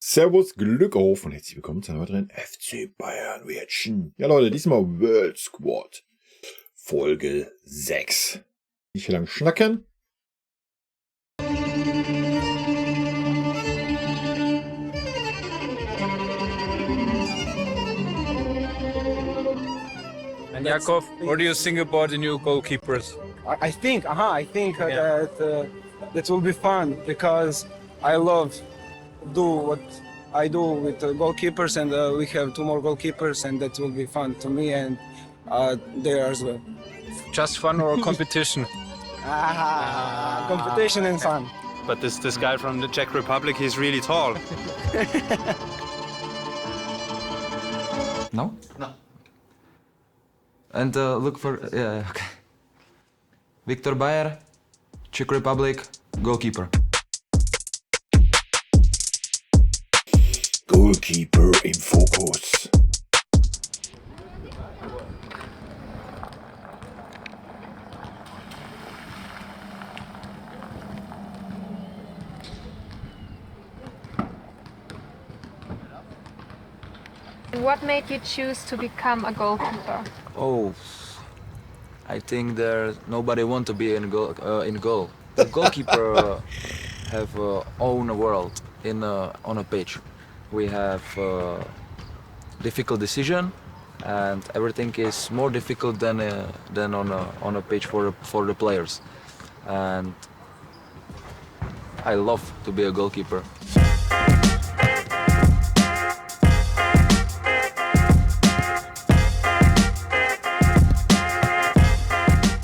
Servus, Glück auf und herzlich willkommen zu einer weiteren FC Bayern Reaktion. Ja Leute, diesmal World Squad. Folge 6. Nicht lang schnacken. And Jakov, what do you think about the new goalkeepers? I think that will be fun because I love do what I do with the goalkeepers, and we have two more goalkeepers, and that will be fun to me and there as well. Just fun or competition? Competition and fun. But this guy from the Czech Republic, he's really tall. No? No. And look for, yeah, okay. Viktor Bayer, Czech Republic, goalkeeper. Goalkeeper im Fokus. What made you choose to become a goalkeeper? Oh, I think there nobody want to be in goal. The goalkeeper have own world on a pitch. We have difficult decision, and everything is more difficult than on a pitch for the players. And I love to be a goalkeeper.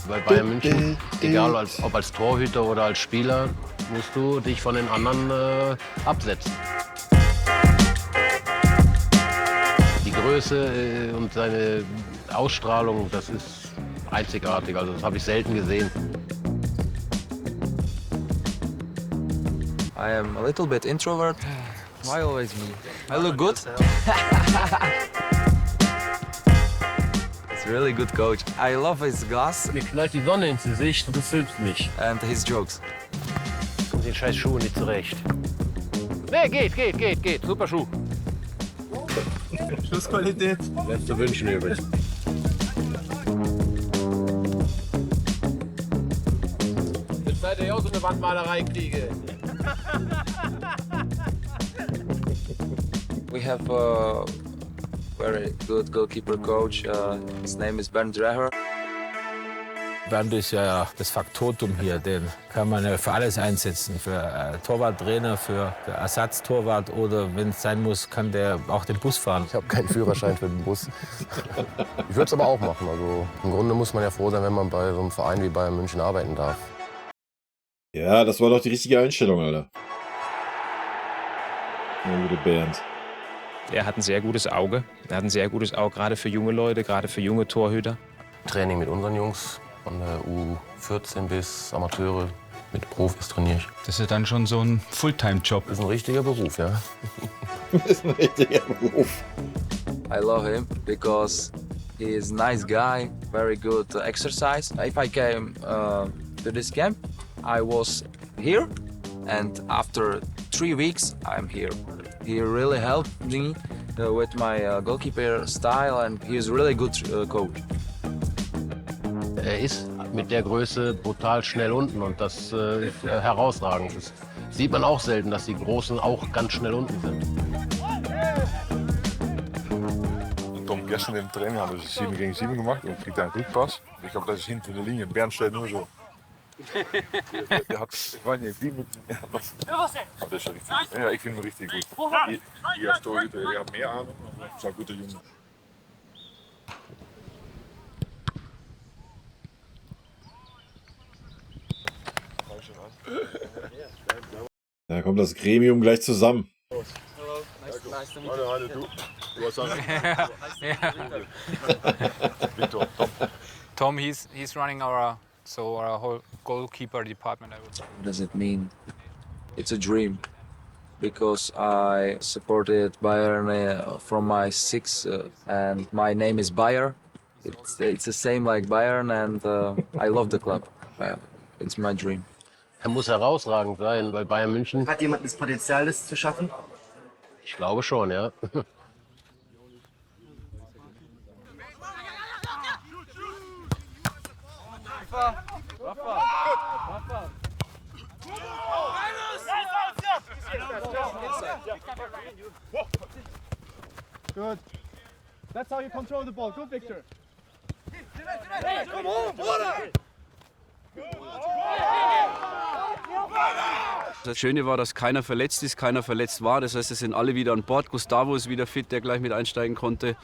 Bei Bayern München, egal ob als Torhüter oder als Spieler, musst du dich von den anderen absetzen. Die Größe und seine Ausstrahlung, das ist einzigartig. Also das habe ich selten gesehen. I am a little bit introvert. Why always me? I look good. It's really good coach. I love his glass Mir knallt die Sonne ins Gesicht und du filmst mich. and his jokes. Kommt den scheiß Schuh nicht zurecht. Nee, geht. Super Schuh. Schussqualität. Lässt du wünschen übrigens. Jetzt seid ihr auch so eine Wandmalerei kriege. We have a very good goalkeeper coach. His name is Bernd. Bernd ist ja das Faktotum hier, den kann man ja für alles einsetzen, für Torwarttrainer, für Ersatztorwart oder wenn es sein muss, kann der auch den Bus fahren. Ich habe keinen Führerschein für den Bus. Ich würde es aber auch machen. Also im Grunde muss man ja froh sein, wenn man bei so einem Verein wie Bayern München arbeiten darf. Ja, das war doch die richtige Einstellung, Alter. Ja, gute Bernd. Er hat ein sehr gutes Auge. Er hat ein sehr gutes Auge, gerade für junge Leute, gerade für junge Torhüter. Training mit unseren Jungs, von der U14 bis Amateure, mit Profis trainiere ich. Das ist dann schon so ein Fulltime-Job. Ist ein richtiger Beruf, ja. Das ist ein richtiger Beruf. I love him because he is a nice guy, very good exercise. If I came to this camp, I was here, and after 3 weeks, I'm here. He really helped me with my goalkeeper style, and he is a really good coach. Er ist mit der Größe brutal schnell unten und das ist herausragend. Das sieht man auch selten, dass die Großen auch ganz schnell unten sind. Tom, gestern im Training haben wir 7 gegen 7 gemacht und kriegt einen Rückpass. Ich glaube, das ist hinter der Linie. Bernd steht nur so. Der hat, ich weiß nicht, wie mit. Aber das ist richtig. Ja, ich finde ihn richtig gut. Ihr als Torhüter, ihr habt mehr Ahnung, aber das ist ein guter Junge. Da kommt das Gremium gleich zusammen. Nice to meet you. Hallo, du. Du hast Victor, Tom. Tom, he's running our whole goalkeeper department, I would say. What does it mean? It's a dream because I supported Bayern from my 6 and my name is Bayer. It's the same like Bayern and I love the club. It's my dream. Er muss herausragend sein, weil Bayern München Hat jemand das Potenzial, das zu schaffen? Ich glaube schon, ja. Good. That's how you control the ball. Good, Victor. Das Schöne war, dass keiner verletzt ist, keiner verletzt war. Das heißt, es sind alle wieder an Bord. Gustavo ist wieder fit, der gleich mit einsteigen konnte.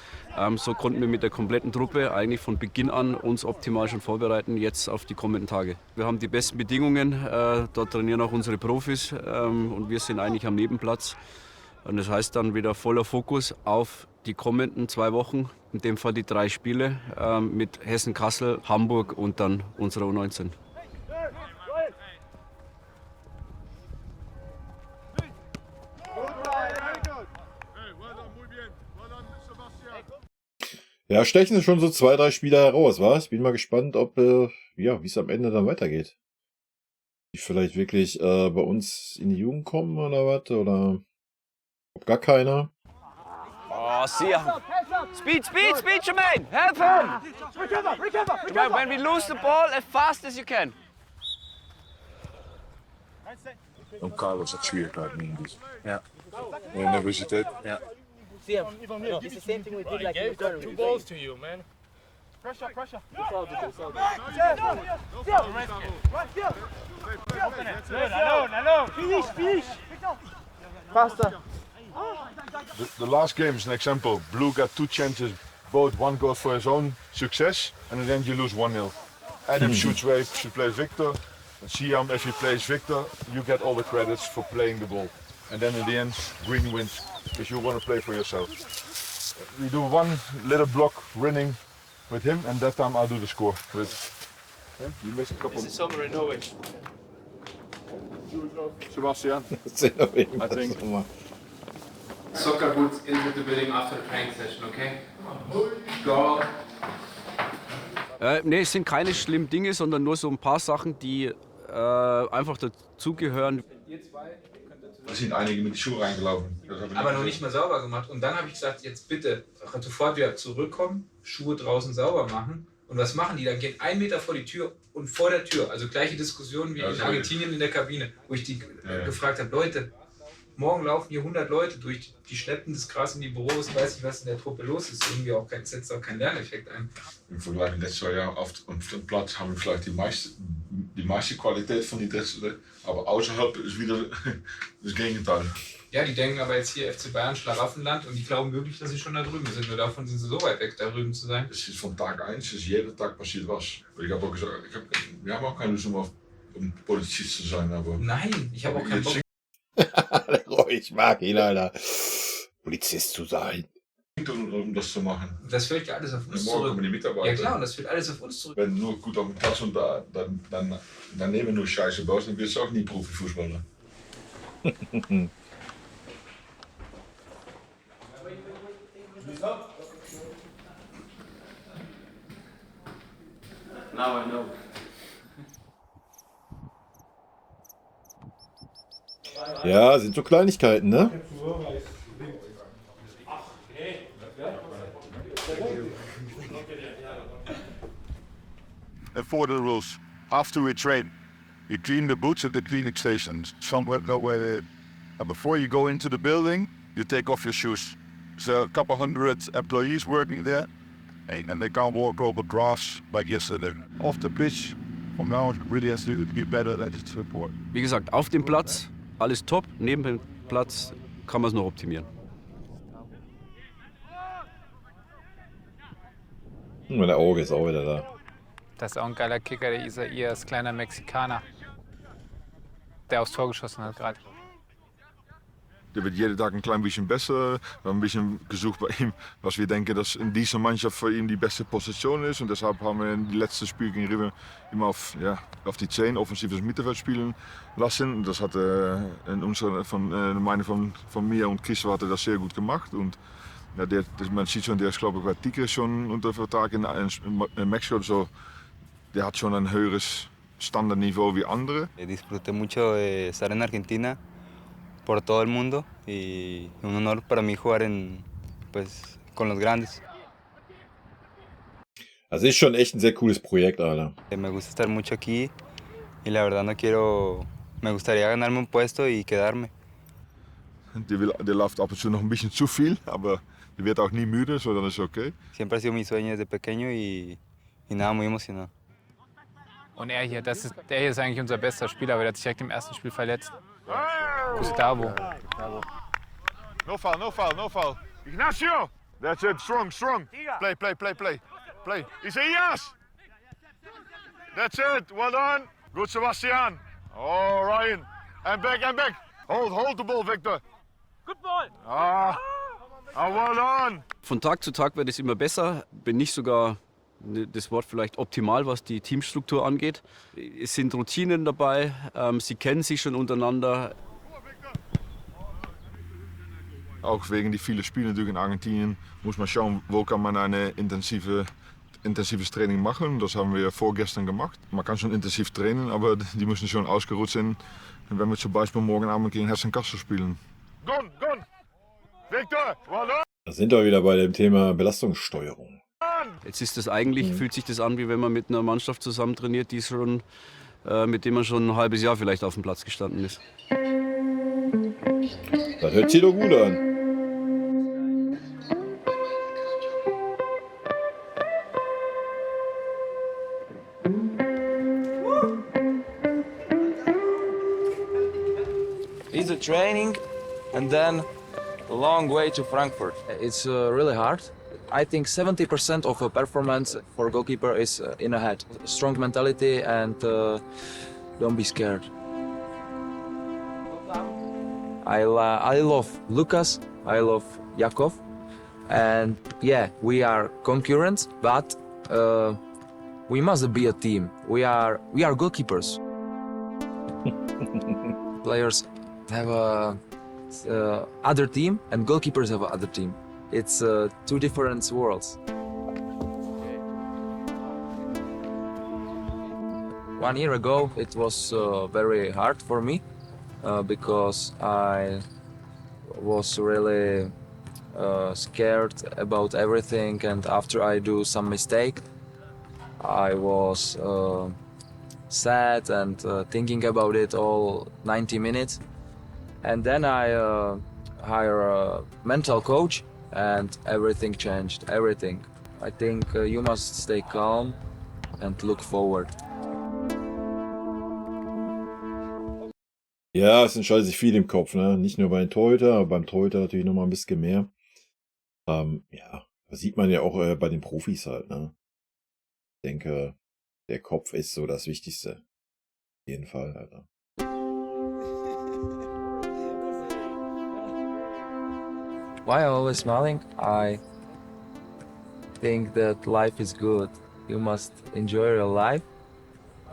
So konnten wir mit der kompletten Truppe eigentlich von Beginn an uns optimal schon vorbereiten, jetzt auf die kommenden Tage. Wir haben die besten Bedingungen, dort trainieren auch unsere Profis und wir sind eigentlich am Nebenplatz. Und das heißt dann wieder voller Fokus auf die kommenden 2 Wochen, in dem Fall die 3 Spiele mit Hessen, Kassel, Hamburg und dann unserer U19. Ja, stechen schon so 2, 3 Spieler heraus, was? Ich bin mal gespannt, ob, ja, wie es am Ende dann weitergeht. Die vielleicht wirklich bei uns in die Jugend kommen oder was? Oder ob gar keiner? Oh, sehr. Speed, speed, speed, Jermaine! Help him! Jermaine, when we lose the ball, as fast as you can. Und Carlos hat Schwierigkeiten in diesem. Ja. Nervosität. Ja. It's the same thing we did like in the 2 balls to you, man. Pressure, pressure. Alone. Finish. Faster. The last game is an example. Blue got 2 chances, both one goes for his own success, and then you lose 1-0. Adam shoots where he should play Victor. Siam, if he plays Victor, you get all the credits for playing the ball. And then in the end, green wins, because you want to play for yourself. We do one little block running with him, and that time I'll do the score. You missed a couple. This is somewhere in Norway. Sebastian, I think. Soccer boots into the building after the training session, okay? Go. Nee, es sind keine schlimmen Dinge, sondern nur so ein paar Sachen, die einfach dazugehören. Da sind einige mit den Schuhen reingelaufen. Aber noch nicht mal sauber gemacht. Und dann habe ich gesagt, jetzt bitte sofort wieder zurückkommen, Schuhe draußen sauber machen. Und was machen die? Dann gehen 1 Meter vor die Tür und vor der Tür. Also gleiche Diskussion wie in Argentinien in der Kabine, wo ich die gefragt habe, Leute, morgen laufen hier 100 Leute durch, die schleppen das Gras in die Büros, weiß nicht, was in der Truppe los ist. Irgendwie auch setzt auch kein Lerneffekt ein. Im Vergleich mit letztes Jahr auf dem Platz haben wir vielleicht die meiste Qualität von den Testen, aber außerhalb ist wieder das Gegenteil. Ja, die denken aber jetzt hier FC Bayern Schlaraffenland und die glauben wirklich, dass sie schon da drüben sind. Nur davon sind sie so weit weg, da drüben zu sein. Es ist von Tag 1, es ist jeden Tag passiert was. Ich habe auch gesagt, wir haben auch keine Lust, um Polizist zu sein. Aber nein, ich habe auch keinen Bock. Ich mag ihn, Alter. Polizist zu sein. Um das zu machen. Das fällt ja alles auf uns morgen zurück. kommen die Mitarbeiter. Ja klar, und das fällt alles auf uns zurück. Wenn du nur gut auf dem Platz und dann nehmen nur Scheiße baust, dann wirst du auch nie Profifußballer. Now I know. Ja, sind so Kleinigkeiten, ne? And for the rules, after we train, we clean the boots at the cleaning stations. Somewhere before you go into the building, you take off your shoes. There's a couple hundred employees working there, and they can't walk over grass like yesterday. Off the pitch, from now it really has to be better than it's support. Wie gesagt, auf dem Platz alles top, neben dem Platz kann man es noch optimieren. Mein Auge ist auch wieder da. Das ist auch ein geiler Kicker, der Isaia ist kleiner Mexikaner, der aufs Tor geschossen hat gerade. Der wird jeden Tag ein klein bisschen besser. Wir haben ein bisschen gesucht bei ihm, was wir denken, dass in dieser Mannschaft für ihn die beste Position ist. Und deshalb haben wir in die letzten Spiele gegen River immer auf die 10 offensives Mittelfeld spielen lassen. Und das hat von mir und Chris hatte das sehr gut gemacht. Und ja, man sieht schon, der ist glaube ich bei Tigres schon unter Vertrag in Mexiko. So, der hat schon ein höheres Standardniveau wie andere. Disfruté mucho estar en Argentina por todo el mundo y un honor para mí jugar con los grandes. Also ist schon echt ein sehr cooles Projekt, Alter. Me gusta estar mucho aquí y la verdad me gustaría ganarme un puesto y quedarme. Die läuft ab und zu noch ein bisschen zu viel, aber die wird auch nie müde, so dann ist okay. Siempre ha sido mi sueño desde pequeño y nada, muy emocionado. Und er hier, der hier ist eigentlich unser bester Spieler, aber der hat sich direkt im ersten Spiel verletzt. Gustavo. No foul, no foul, no foul. Ignacio! That's it, strong, strong. Play, play, play, play. Play. Isaías! That's it, well done. Good, Sebastian. Oh, Ryan. And back, and back. Hold the ball, Victor. Good ball. Well done. Von Tag zu Tag wird es immer besser, wenn nicht sogar das Wort vielleicht optimal, was die Teamstruktur angeht. Es sind Routinen dabei, sie kennen sich schon untereinander. Auch wegen die vielen Spiele natürlich in Argentinien muss man schauen, wo kann man eine intensives Training machen. Das haben wir vorgestern gemacht. Man kann schon intensiv trainen, aber die müssen schon ausgeruht sein, wenn wir zum Beispiel morgen Abend gegen Hessen-Kassel spielen. Gone. Victor, well done. Da sind wir wieder bei dem Thema Belastungssteuerung. Jetzt ist das eigentlich, fühlt sich das an, wie wenn man mit einer Mannschaft zusammen trainiert, mit dem man schon ein halbes Jahr vielleicht auf dem Platz gestanden ist. Das hört sich doch gut an. Easy training and then a long way to Frankfurt. It's really hard. I think 70% of a performance for a goalkeeper is in a head. Strong mentality and don't be scared. I love Lucas, I love Jakov, and yeah, we are concurrents, but we must be a team. We are goalkeepers. Players have a other team, and goalkeepers have other team. It's two different worlds. 1 year ago, it was very hard for me because I was really scared about everything, and after I do some mistake, I was sad and thinking about it all 90 minutes. And then I hire a mental coach, and everything changed, everything. I think you must stay calm and look forward. Ja, es entscheidet sich viel im Kopf, ne? Nicht nur bei den Torhüter, aber beim Torhüter natürlich nochmal ein bisschen mehr. Ja, das sieht man ja auch bei den Profis halt, ne? Ich denke, der Kopf ist so das Wichtigste. Auf jeden Fall, Alter. Why I'm always smiling? I think that life is good. You must enjoy your life,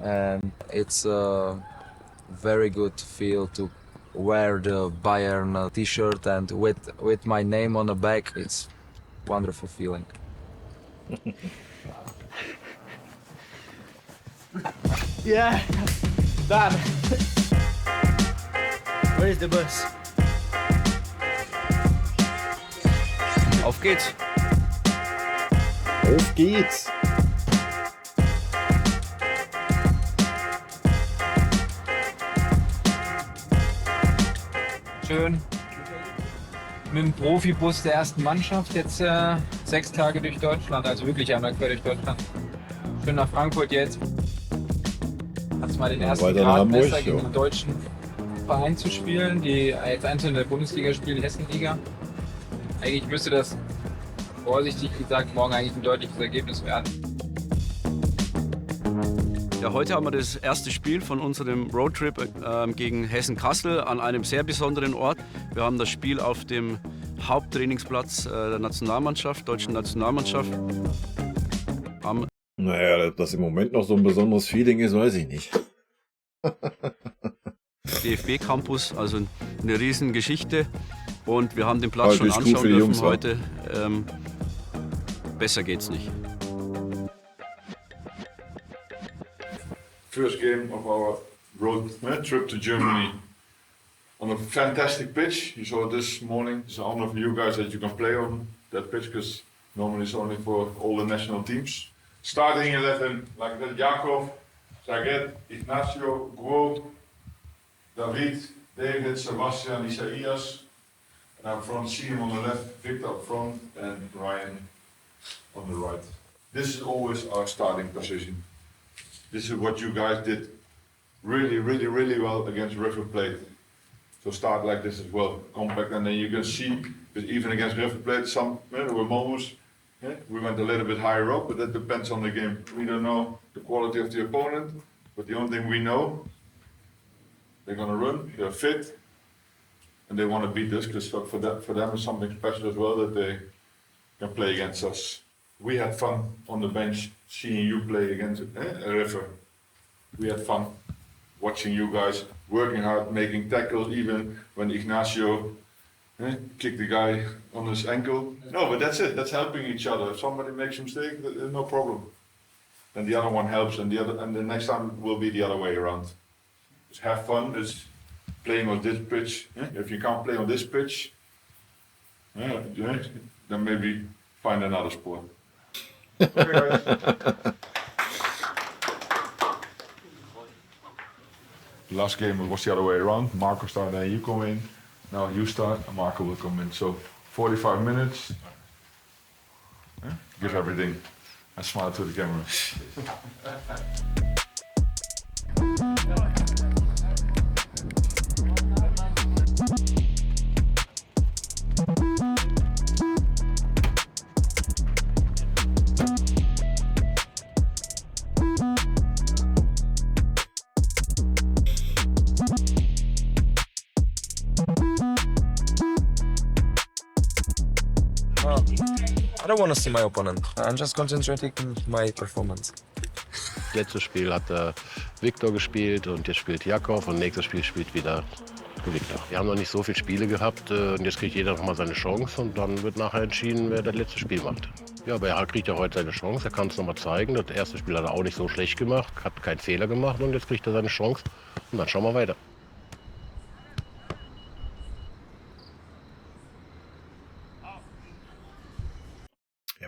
and it's a very good feel to wear the Bayern t-shirt and with my name on the back. It's wonderful feeling. Yeah, done. Where is the bus? Auf geht's! Auf geht's! Schön mit dem Profibus der ersten Mannschaft jetzt 6 Tage durch Deutschland, also wirklich einmal quer durch Deutschland. Schön nach Frankfurt jetzt. Hat's mal den ersten Gradmesser gegen einen deutschen Verein zu spielen, die jetzt einzeln in der Bundesliga spielen, die Hessenliga. Eigentlich müsste das, vorsichtig gesagt, morgen eigentlich ein deutliches Ergebnis werden. Ja, heute haben wir das erste Spiel von unserem Roadtrip gegen Hessen-Kassel an einem sehr besonderen Ort. Wir haben das Spiel auf dem Haupttrainingsplatz der Nationalmannschaft, deutschen Nationalmannschaft. Naja, dass im Moment noch so ein besonderes Feeling ist, weiß ich nicht. DFB-Campus, also eine riesen Geschichte. Und wir haben den Platz schon anschauen dürfen heute. Besser geht's nicht. First game of our road trip to Germany. on a fantastic pitch. You saw it this morning. It's an honor for you guys that you can play on that pitch because normally it's only for all the national teams. Starting 11, like that, Jakob, Zaget, Ignacio, Guo, David, David, Sebastian, Isaias. And up front, Siem on the left, Victor up front, and Ryan on the right. This is always our starting position. This is what you guys did really well against River Plate. So start like this as well, compact, and then you can see, even against River Plate, there were moments, we went a little bit higher up, but that depends on the game. We don't know the quality of the opponent, but the only thing we know, they're gonna run, they're fit, and they want to beat us, because for them it's something special as well that they can play against us. We had fun on the bench seeing you play against a River. We had fun watching you guys working hard, making tackles, even when Ignacio kicked the guy on his ankle. No, but that's it. That's helping each other. If somebody makes a mistake, there's no problem. Then the other one helps, and the next time will be the other way around. Just have fun. Just playing on this pitch. If you can't play on this pitch, then maybe find another sport. Okay, guys. The last game was the other way around. Marco started and you come in. Now you start and Marco will come in. So 45 minutes. Give everything and smile to the camera. I don't want to see my opponent. I'm just concentrating on my performance. Letztes Spiel hat Victor gespielt und jetzt spielt Jakob und nächstes Spiel spielt wieder Victor. Wir haben noch nicht so viele Spiele gehabt und jetzt kriegt jeder noch mal seine Chance und dann wird nachher entschieden, wer das letzte Spiel macht. Ja, aber er kriegt ja heute seine Chance, er kann es noch mal zeigen. Das erste Spiel hat er auch nicht so schlecht gemacht, hat keinen Fehler gemacht und jetzt kriegt er seine Chance und dann schauen wir weiter.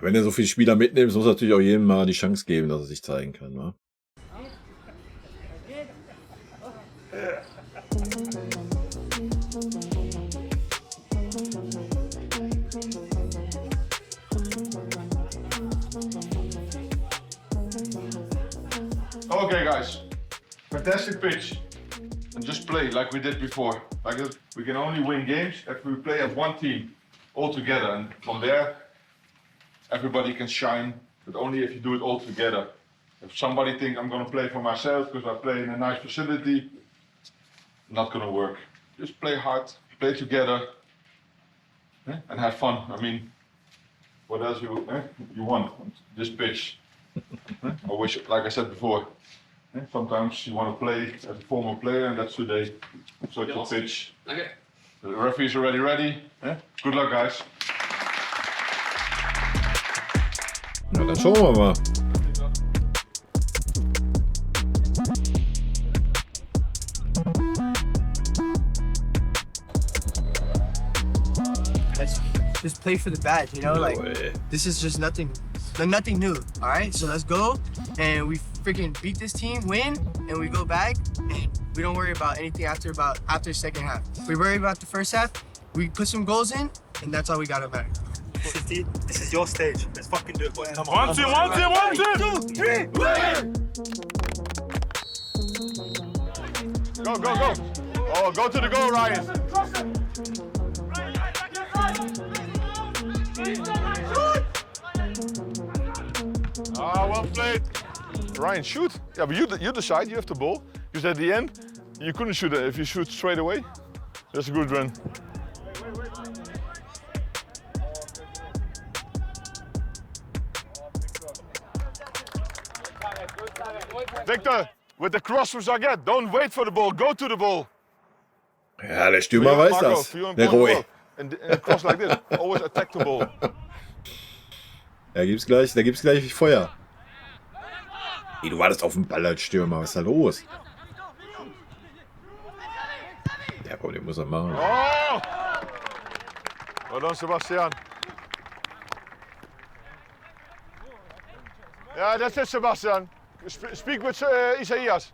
Wenn er so viele Spieler mitnimmt, muss natürlich auch jedem mal die Chance geben, dass er sich zeigen kann. Ne? Okay, guys. Fantastic pitch. And just play like we did before. Like we can only win games if we play as one team, all together. And from there, everybody can shine, but only if you do it all together. If somebody thinks I'm going to play for myself because I play in a nice facility, not going to work. Just play hard, play together, and have fun. I mean, what else you want? This pitch. I wish, like I said before, sometimes you want to play as a former player, and that's today. Such a pitch. Okay. The referees are already ready. Good luck, guys. Na, dann schauen wir mal. Just play for the badge, you know? Like, this is just nothing new, all right? So let's go, and we freaking beat this team, win, and we go back, and we don't worry about anything after second half. We worry about the first half, we put some goals in, and that's all we gotta matter. This is your stage. Let's fucking do it, boys. Come on. 1, 2, 1, 2, 1, 2, 3, win! Go, go, go. Oh, go to the goal, Ryan. Ah, well played. Ryan, shoot. Yeah, but you decide, you have the ball. Because at the end, you couldn't shoot it if you shoot straight away. That's a good run. Victor, with the cross from Zaget, don't wait for the ball, go to the ball. Ja, der Stürmer weiß das. Der Roy. And cross like this, always attack the ball. Da gibt's gleich Feuer. Hey, du wartest auf dem Ball als Stürmer, was ist da los? Der Komm, den muss er machen. Oh! Well done, Sebastian. Yeah, that's it, Sebastian. Speak with Isaias.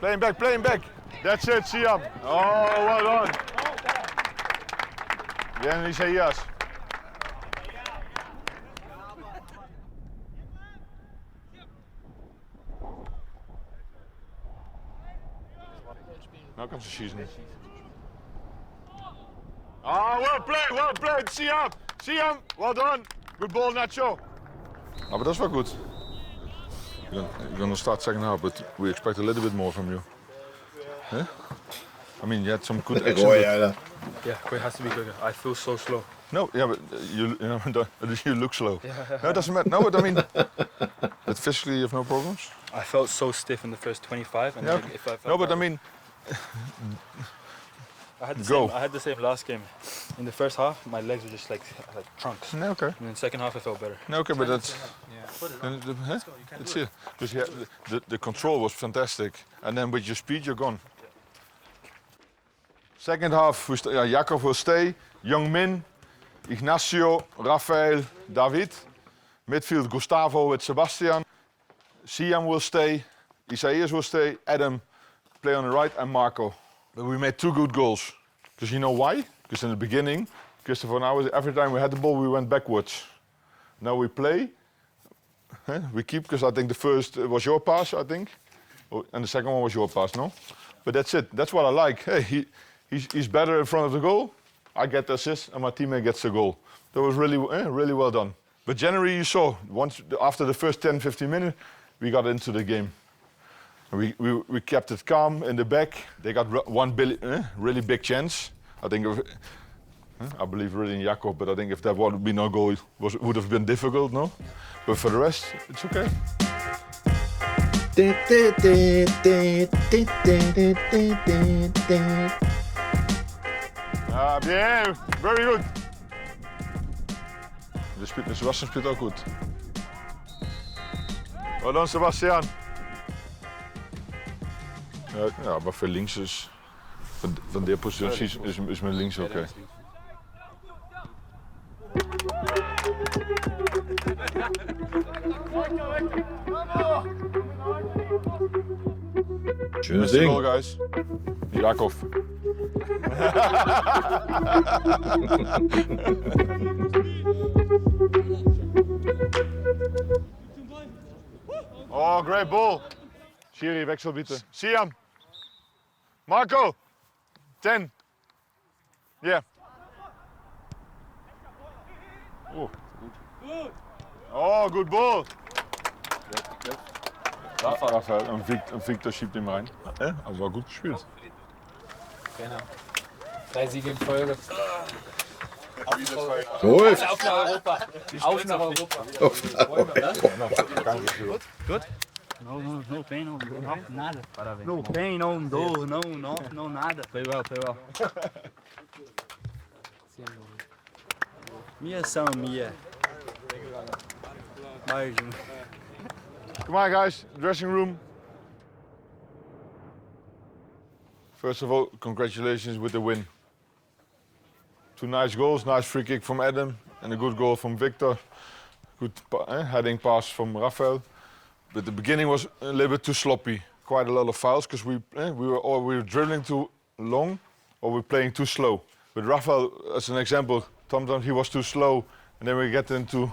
Playing back, playing back. That's it, Siam. Oh, well done. Bien, Isaias. Nou kan ze schießen. Ah, well played, Siam. Siam, well done. Good ball, Nacho. Maar dat is wel goed. You're gonna start second half, but we expect a little bit more from you. Huh? I mean, you had some good action. Yeah, Koy has to be quicker. I feel so slow. No, yeah, but you look slow. Yeah. No, it doesn't matter. No, but I mean, but physically you have no problems? I felt so stiff in the first 25, and Yeah. then if I felt No, but I mean, I had the same last game. In the first half, my legs were just like trunks. No, okay. And in the second half, I felt better. No, okay, but that's it's it. Because the control was fantastic, and then with your speed, you're gone. Second half, Jacob will stay. Young Min, Ignacio, Rafael, David. Midfield, Gustavo with Sebastian. Siam will stay. Isaias will stay. Adam play on the right, and Marco. But we made 2 good goals. Because you know why? Because in the beginning, Christopher and I, every time we had the ball, we went backwards. Now we play. We keep, because I think the first was your pass, I think. And the second one was your pass, no? But that's it. That's what I like. Hey, he's better in front of the goal. I get the assist, and my teammate gets the goal. That was really well done. But generally, you saw, after the first 10, 15 minutes, we got into the game. We kept it calm in the back. They got one really big chance. I think, I believe really in Jacob, but I think if that would be no goal, it would have been difficult, no? But for the rest, it's okay. Ah, bien, very good. Sebastian speelt ook goed. Well done, Sebastian. Ja, maar voor links is, van die positie is mijn links oké. Schönes Ding. Ding. Guys. Jakob. Oh, great ball. Schiri, wechsel bitte. Siam. Marco. 10. Yeah. Oh, good ball. Rafael und Victor schiebt ihn rein. Ja, aber war gut gespielt. Genau. 3 Siege in Folge. Läuft. Auf nach Europa. Auf nach Europa. Good? No pain, no nada. Parabéns. No pain, no dor, no nada. Play well, play well. Minha são minha. Come on, guys. Dressing room. First of all, congratulations with the win. 2 nice goals, nice free kick from Adam and a good goal from Victor. Good heading pass from Rafael. But the beginning was a little bit too sloppy. Quite a lot of fouls because we were dribbling too long or we were playing too slow. With Rafael, as an example, sometimes he was too slow and then we get into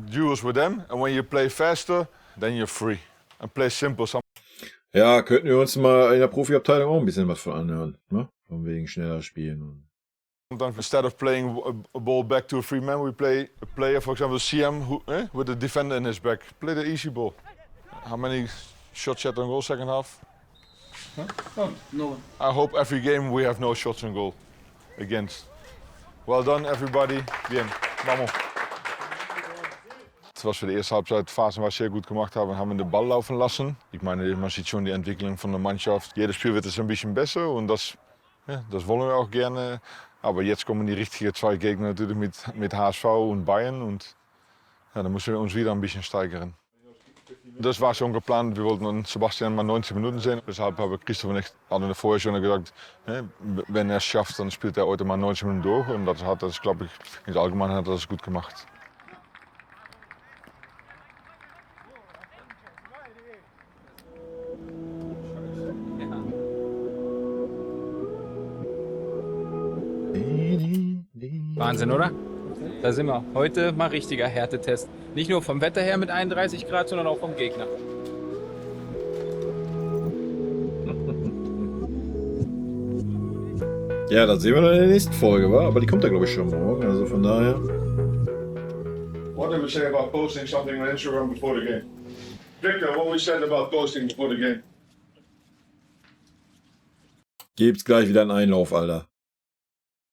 duels with them. And when you play faster, then you're free. And play simple. Ja, könnten wir uns mal in der Profiabteilung auch ein bisschen was von anhören, ne? Von wegen schneller spielen. Sometimes instead of playing a ball back to a free man, we play a player, for example, CM, with a defender in his back. Play the easy ball. How many shots you had on goal second half? Huh? No. I hope every game we have no shots on goal against. Well done, everybody. Bien. Vamos. Was wir die erste Halbzeitphase war sehr gut gemacht haben wir den Ball laufen lassen. Ich meine, man sieht schon die Entwicklung von der Mannschaft. Jedes Spiel wird es ein bisschen besser und das wollen wir auch gerne. Aber jetzt kommen die richtigen 2 Gegner natürlich mit HSV und Bayern und dann müssen wir uns wieder ein bisschen steigern. Das war schon geplant. Wir wollten Sebastian mal 90 Minuten sehen. Deshalb habe Christoph und ich hadden vorher schon gesagt, wenn er es schafft, dann spielt er heute mal 90 Minuten durch. Und das hat das, glaube ich, in der Allgemeinheit hat er das gut gemacht. Wahnsinn, oder? Da sind wir. Heute mal richtiger Härtetest. Nicht nur vom Wetter her mit 31 Grad, sondern auch vom Gegner. Ja, das sehen wir dann in der nächsten Folge, wa? Aber die kommt ja, glaube ich, schon morgen. Also von daher. What did we say about posting something on Instagram before the game? Victor, what we said about posting before the game? Gibt's gleich wieder einen Einlauf, Alter.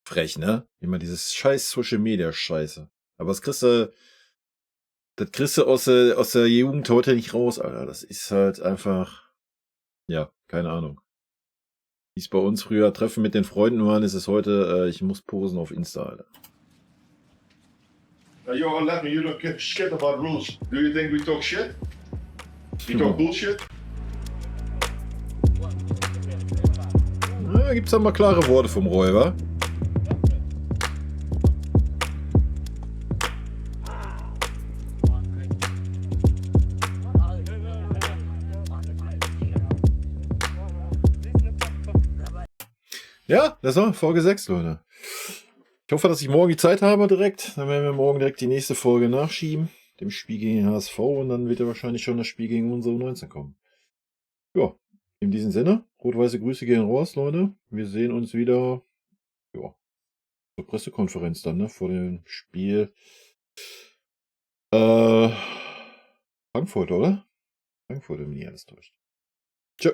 Frech, ne? Immer dieses scheiß Social Media Scheiße. Aber das kriegst du aus der Jugend heute nicht raus, Alter. Das ist halt einfach, ja, keine Ahnung. Wie es bei uns früher Treffen mit den Freunden waren, ist es heute, ich muss posen auf Insta, Alter. Yo, let me, you don't give shit about rules. Do you think we talk shit? We talk bullshit? Da gibt's dann mal klare Worte vom Roy, wa? Ja, das war Folge 6, Leute. Ich hoffe, dass ich morgen die Zeit habe direkt. Dann werden wir morgen direkt die nächste Folge nachschieben. Dem Spiel gegen den HSV. Und dann wird ja wahrscheinlich schon das Spiel gegen unsere U19 kommen. Ja, in diesem Sinne. Rot-weiße Grüße gehen raus, Leute. Wir sehen uns wieder, ja, zur Pressekonferenz dann, ne? Vor dem Spiel. Frankfurt, oder? Frankfurt, wenn mich nicht alles täuscht. Tschö.